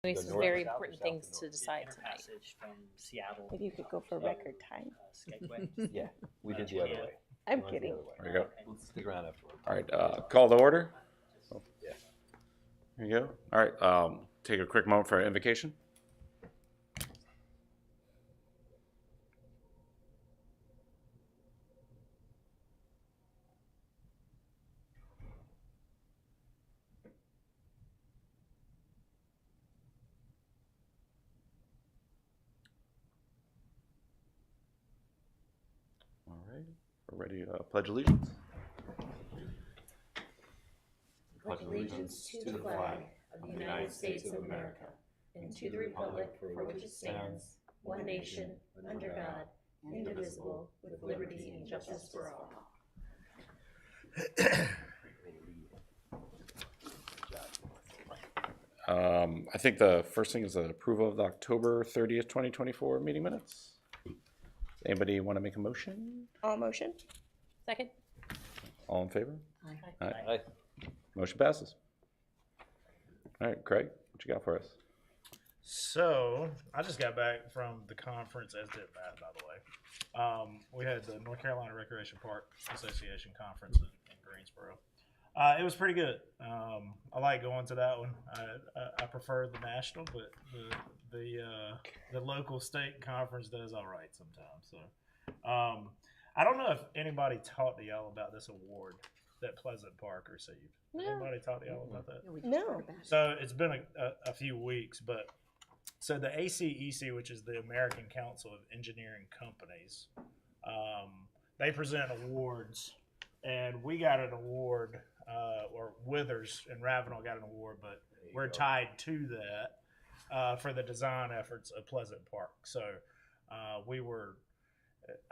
Some very important things to decide tonight. Passage from Seattle. Maybe you could go for record time. Skagway. Yeah, we did the other way. I'm We went kidding. The other way. There you go. Let's stick around afterward. All right, call to order. Yeah. There you go. All right, take a quick moment for invocation. All right, we're ready to pledge allegiance. Pledge allegiance to the flag of the United States of America and to the republic for which it stands, one nation, under God, indivisible, with liberty and justice for all. I think the first thing is the approval of the October 30th, 2024 meeting minutes. Anybody want to make a motion? All motion? Second? All in favor? Aye. Aye. Motion passes. All right, Craig, what you got for us? So I just got back from the conference, as did Matt, by the way. We had the North Carolina Recreation Park Association conference in Greensboro. It was pretty good. I like going to that one. I prefer the national, but the local state conference does all right sometimes. So I don't know if anybody talked to y'all about this award that Pleasant Park received. No. Anybody talked to y'all about that? No. So it's been a few weeks, but so the ACEC, which is the American Council of Engineering Companies, they present awards, and we got an award, or Withers and Ravenel got an award, but we're tied to that for the design efforts of Pleasant Park. So I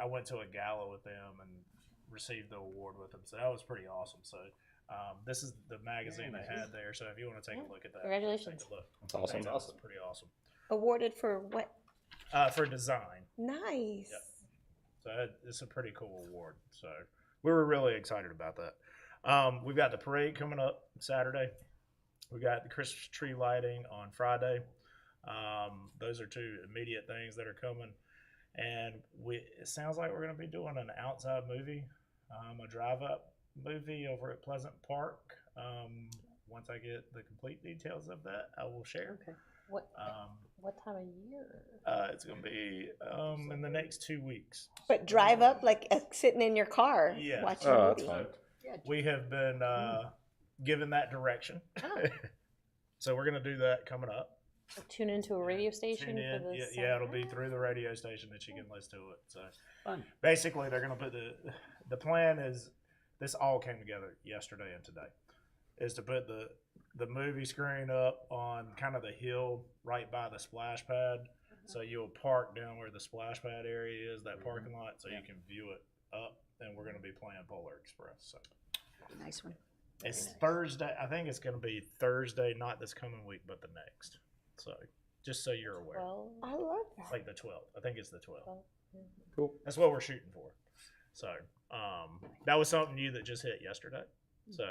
went to a gala with them and received the award with them. So that was pretty awesome. So this is the magazine they had there. So if you want to take a look at that, Congratulations. take a look. That's awesome. That was pretty awesome. Awarded for what? For design. Nice. Yep. So it's a pretty cool award. So we were really excited about that. We've got the parade coming up Saturday. We got the Christmas tree lighting on Friday. Those are two immediate things that are coming. And it sounds like we're going to be doing an outside movie, a drive-up movie over at Pleasant Park. Once I get the complete details of that, I will share. Okay. What time of year? It's going to be in the next 2 weeks. But drive up like sitting in your car Yeah. watching a Oh, that's movie. fine. We have been given that direction. So we're going to do that coming up. So tune into a radio station Tune in. for this? Yeah, it'll be through the radio station that you can listen to it. So Fun. basically, they're going to put the plan is this all came together yesterday and today is to put the movie screen up on kind of the hill right by the splash pad. So you'll park down where the splash pad area is, that parking lot, so you can view it up. And we're going to be playing Polar Express. So Nice one. it's Thursday. I think it's going to be Thursday, not this coming week, but the next. So just so you're aware. Well, I love It's that. like the 12th. I think it's the 12th. Cool. That's what we're shooting for. So that was something new that just hit yesterday. So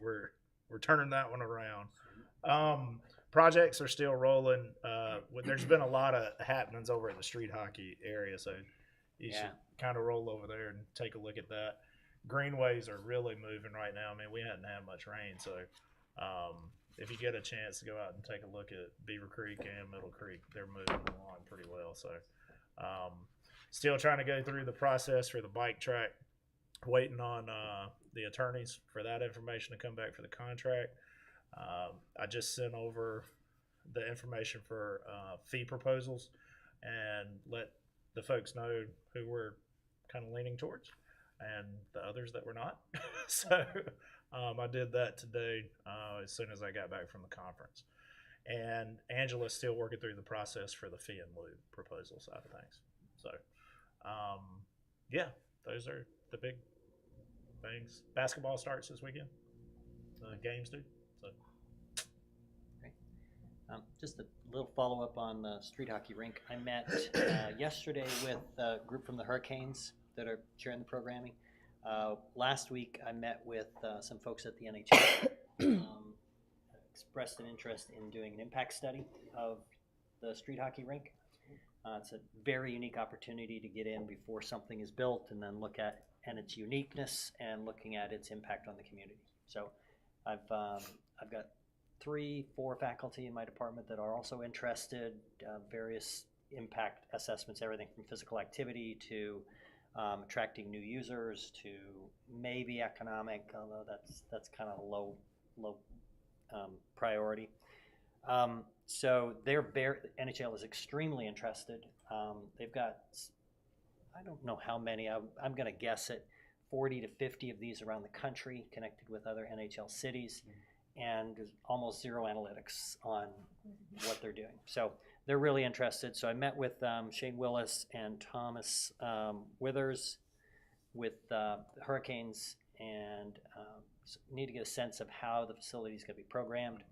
we're turning that one around. Projects are still rolling. There's been a lot of happenings over at the street hockey area, so you should kind of roll over there and take a look at that. Greenways are really moving right now. I mean, we hadn't had much rain, so if you get a chance to go out and take a look at Beaver Creek and Middle Creek, they're moving along pretty well. So still trying to go through the process for the bike track, waiting on the attorneys for that information to come back for the contract. I just sent over the information for fee proposals and let the folks know who we're kind of leaning towards and the others that we're not. So I did that today as soon as I got back from the conference. And Angela's still working through the process for the fee and lieu proposal side of things. So, yeah, those are the big things. Basketball starts this weekend. The games do. So. Just a little follow-up on the street hockey rink. I met yesterday with a group from the Hurricanes that are sharing the programming. Last week, I met with some folks at the NHL. expressed an interest in doing an impact study of the street hockey rink. It's a very unique opportunity to get in before something is built and then look at its uniqueness and looking at its impact on the community. So I've got 3-4 faculty in my department that are also interested, various impact assessments, everything from physical activity to attracting new users to maybe economic, although that's kind of low priority. So NHL is extremely interested. They've got, I don't know how many, I'm going to guess at 40 to 50 of these around the country connected with other NHL cities, and there's almost zero analytics on what they're doing. So they're really interested. So I met with Shane Willis and Thomas Withers with the Hurricanes, and need to get a sense of how the facility is going to be programmed.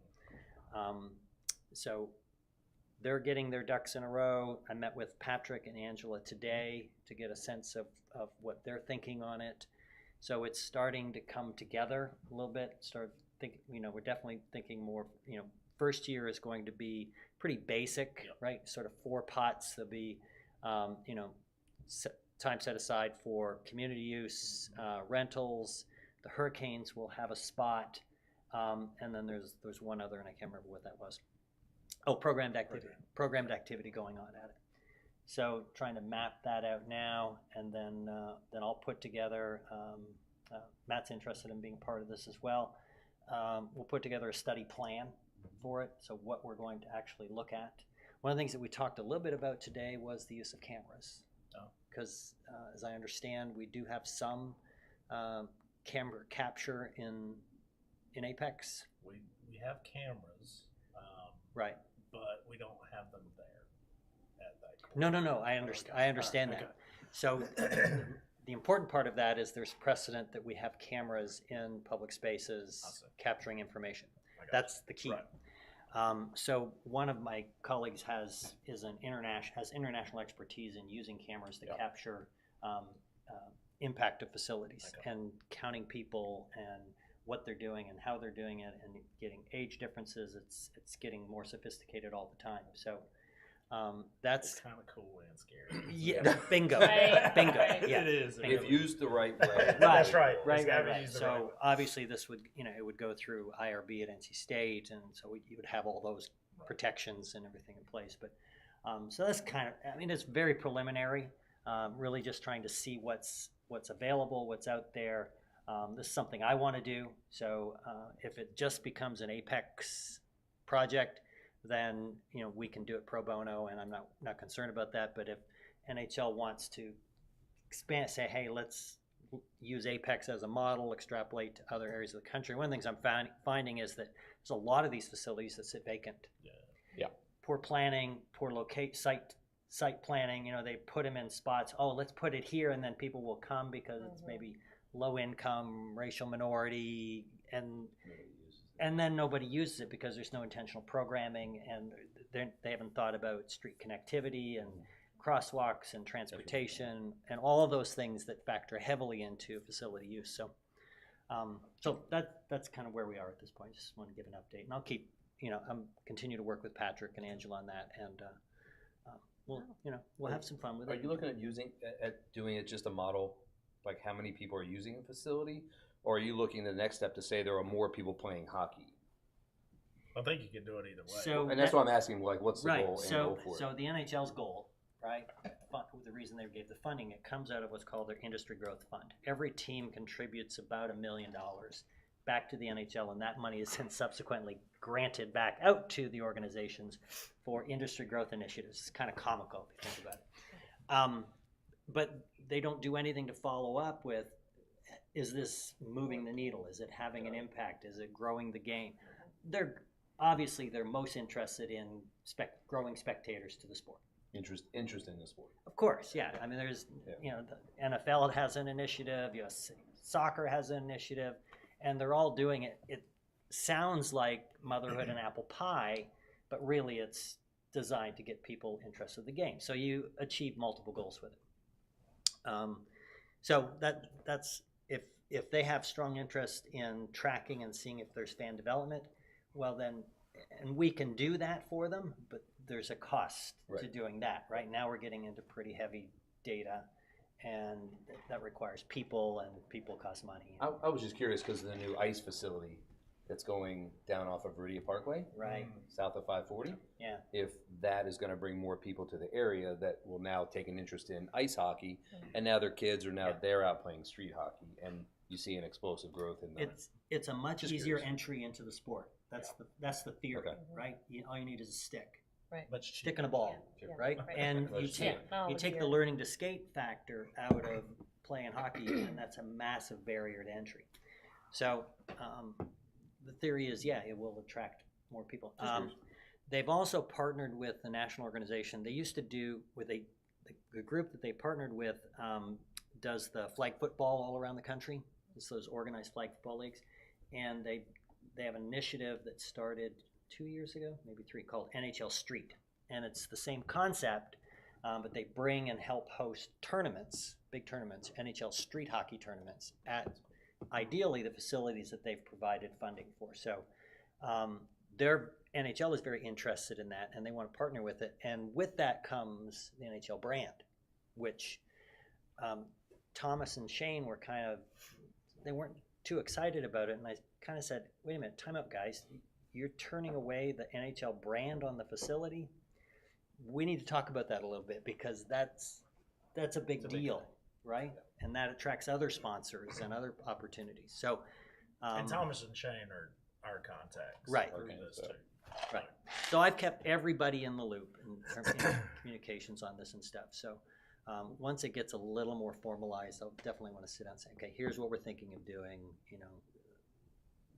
So they're getting their ducks in a row. I met with Patrick and Angela today to get a sense of what they're thinking on it. So it's starting to come together a little bit. We're definitely thinking more, first year is going to be pretty basic, right? Sort of 4 pots. There'll be, time set aside for community use, rentals. The Hurricanes will have a spot. And then there's one other, and I can't remember what that was. Oh, programmed activity going on at it. So trying to map that out now, and then I'll put together. Matt's interested in being part of this as well. We'll put together a study plan for it. So what we're going to actually look at. One of the things that we talked a little bit about today was the use of cameras, because as I understand, we do have some camera capture in Apex. We have cameras, Right. but we don't have them there at that. No. I understand that. Okay. So the important part of that is there's precedent that we have cameras in public spaces capturing information. That's the key. Right. So one of my colleagues has international expertise in using cameras to capture impact of facilities and counting people and what they're doing and how they're doing it, and getting age differences. It's getting more sophisticated all the time. So that's It's kind of cool and scary. yeah, bingo, Right. bingo. Right. Yeah. It is. Bingo. If used the right way. That's right. It's Right. gotta be used the right So way. obviously this would, it would go through IRB at NC State, and so you would have all those protections and everything in place. But so that's kind of, it's very preliminary. Really just trying to see what's available, what's out there. This is something I want to do. So if it just becomes an Apex project, then we can do it pro bono, and I'm not concerned about that. But if NHL wants to expand, say, hey, let's use Apex as a model, extrapolate to other areas of the country. One of the things I'm finding is that there's a lot of these facilities that sit vacant. Yeah. Poor planning, poor site planning. They put them in spots. Oh, let's put it here, and then people will come because it's maybe low income, racial minority, and then nobody uses it because there's no intentional programming, and they haven't thought about street connectivity and crosswalks and transportation and all of those things that factor heavily into facility use. So, that's kind of where we are at this point. Just want to give an update, and I'll keep, continue to work with Patrick and Angela on that, and we'll have some fun with Are it. you looking at doing it just a model, like how many people are using a facility? Or are you looking at the next step to say there are more people playing hockey? I think you can do it either way. So And that's what I'm asking, like, what's the right. goal? And So go for it. so the NHL's goal, right? The reason they gave the funding, it comes out of what's called their Industry Growth Fund. Every team contributes about $1 million back to the NHL, and that money is then subsequently granted back out to the organizations for industry growth initiatives. It's kind of comical if you think about it. But they don't do anything to follow up with, is this moving the needle? Is it having an impact? Is it growing the game? They're most interested in growing spectators to the sport. Interest in the sport. Of course, yeah. There's, the NFL has an initiative, US Soccer has an initiative, and they're all doing it. It sounds like motherhood and apple pie, but really it's designed to get people interested in the game. So you achieve multiple goals with it. So that's if they have strong interest in tracking and seeing if there's fan development, well then, and we can do that for them, but there's a cost to Right. doing that. Right now, we're getting into pretty heavy data, and that requires people, and people cost money. I was just curious because of the new ice facility that's going down off of Viridia Parkway, Right, south of 540. yeah. If that is going to bring more people to the area that will now take an interest in ice hockey, and now their kids are now Yeah. they're out playing street hockey, and you see an explosive growth in the. It's a much Just easier curious. entry into the sport. That's the theory, Okay. right? All you need is a stick, Much stick cheaper. and a ball, Yeah, right? right. And Much you cheaper. take Yeah, you no, take the you're- learning to skate factor out of playing hockey, and that's a massive barrier to entry. So the theory is, yeah, it will attract more people. They've also partnered with the national organization. They used to do with the group that they partnered with does the flag football all around the country. It's those organized flag football leagues, and they have an initiative that started 2 years ago, maybe 3, called NHL Street, and it's the same concept, but they bring and help host tournaments, big tournaments, NHL street hockey tournaments at ideally the facilities that they've provided funding for. So their NHL is very interested in that, and they want to partner with it. And with that comes the NHL brand, which Thomas and Shane were they weren't too excited about it. And I kind of said, wait a minute, time up, guys. You're turning away the NHL brand on the facility. We need to talk about that a little bit, because that's a big deal, right? And that attracts other sponsors and other opportunities. So, And Thomas and Shane are our contacts. Right. through those two. right. So I've kept everybody in the loop in terms of communications on this and stuff. So once it gets a little more formalized, I'll definitely want to sit down and say, okay, here's what we're thinking of doing.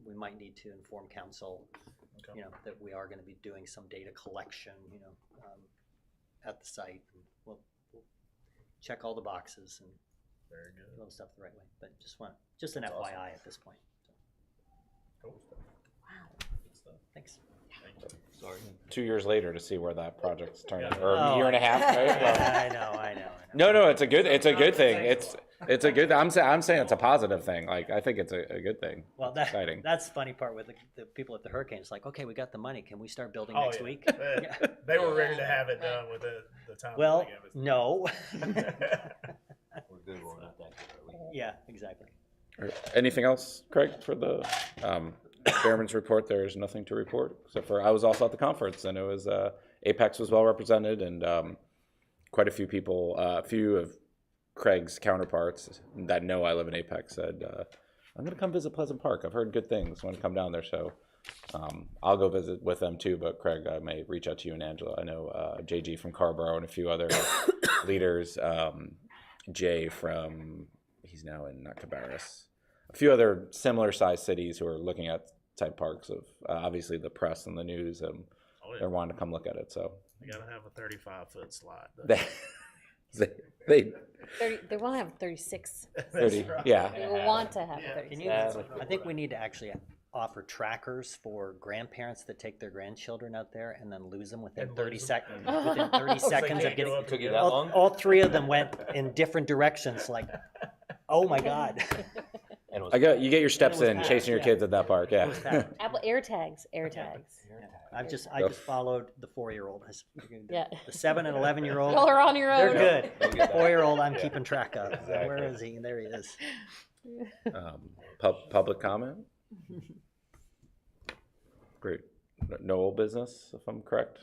We might need to inform council, Okay. that we are going to be doing some data collection, at the site. And we'll check all the boxes and Very good. do all the stuff the right way. But just an That's FYI awesome. at this point. So, Cool stuff. Good stuff. thanks. Thank you. Sorry. 2 years later to see where that project's turning, Yeah. or a year and a half, right? Well, I know. no, it's a good thing. It's a good. I'm saying it's a positive thing. Like, I think it's a good thing. Well, It's exciting. that's the funny part with the people at the Hurricanes. Like, okay, we got the money. Can we start building Oh, next yeah. week? They were ready to have it done with the time. Well, that they gave us. no. We're good. We're not that good, are we? Yeah, exactly. All right. Anything else, Craig, for the chairman's report? There's nothing to report except for I was also at the conference, and it was Apex was well represented, and quite a few people, a few of Craig's counterparts that know I live in Apex said, I'm going to come visit Pleasant Park. I've heard good things. I want to come down there. So I'll go visit with them too. But Craig, I may reach out to you and Angela. I know JG from Carborough and a few other leaders. Jay from, he's now in Cabarrus. A few other similar sized cities who are looking at type parks of obviously the press and the news. Oh, They're wanting to come look at it. So You gotta have a 35-foot slide. they 30, they want to have 36. 30, yeah. They will want to have Yeah. 36. Can you, I think we need to actually offer trackers for grandparents that take their grandchildren out there and then lose them within And 30 lose 'em. seconds. Within 30 seconds of getting. Took you that All, long? all three of them went in different directions. Like, oh my God. And it was You get your steps was in fast, chasing your yeah. kids at that park. Yeah. It was fast. Apple air tags. I just followed the 4-year-old. Yeah. The 7 and 11-year-old. Y'all are on your They're own. good. They'll get that. 4-year-old, I'm Yeah. keeping track of. Exactly. Where is he? There he is. Public comment. Great. No old business, if I'm correct.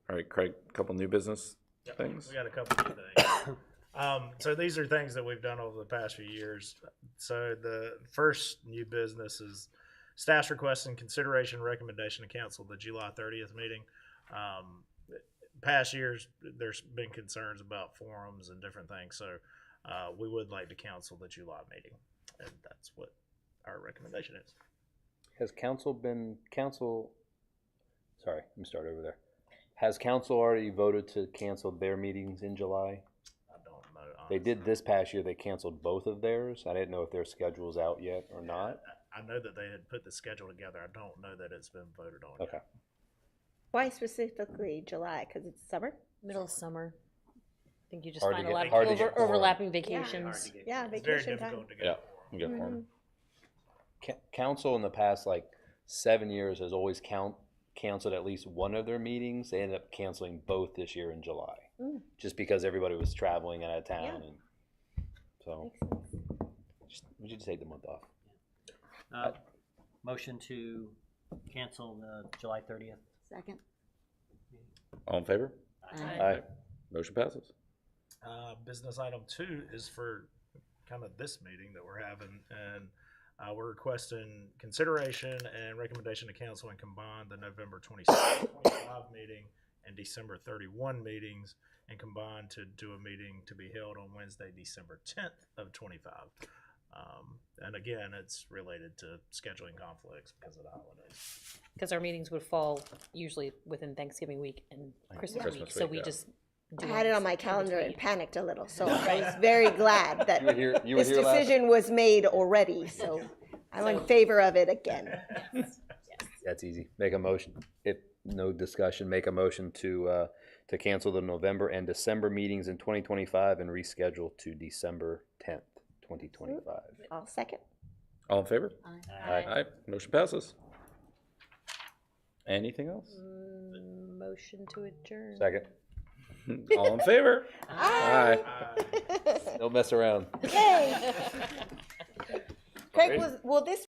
All right, Craig. A couple new business Yep, things. We got a couple of things. So these are things that we've done over the past few years. So the first new business is staff's requesting consideration and recommendation to cancel the July 30th meeting. Past years, there's been concerns about forums and different things, so we would like to cancel the July meeting, and that's what our recommendation is. Has council, sorry, let me start over there. Has council already voted to cancel their meetings in July? I don't know. They honestly. did this past year, they canceled both of theirs. I didn't know if their schedule's out yet or not. I know that they had put the schedule together. I don't know that it's been voted on. Okay. Why specifically July? Because it's summer? Middle of summer. I think you just Hard to find a get- lot hard of to get quorum. overlapping Hard to vacations. get- Yeah, It's very vacation time. difficult to get Yeah. a quorum. You get one. Council in the past, like, 7 years has always canceled at least one of their meetings. They ended up canceling both this year in July, just because everybody was traveling out of town, Yeah. and so we should take the month off. Motion to cancel the July 30th. Second. All in favor? Aye. Motion passes. Business item 2 is for kind of this meeting that we're having, and we're requesting consideration and recommendation to council and combine the November 26th, 25 meeting and December 31 meetings, and combine to do a meeting to be held on Wednesday, December 10th of 25. And again, it's related to scheduling conflicts because of the holidays. Because our meetings would fall usually within Thanksgiving week and Christmas Christmas week, so week, we yeah. just I do had it them on my in calendar and between. panicked a little, so I was very glad that You were this here last. decision was made already, so I'm in favor of it again. That's easy. Make a motion. If no discussion, make a motion to cancel the November and December meetings in 2025 and reschedule to December 10th, 2025. I'll second. All in favor? Aye. Aye. Motion passes. Anything else? Motion to adjourn. Second. All in favor? Aye. Don't mess around. Yay. Craig, will this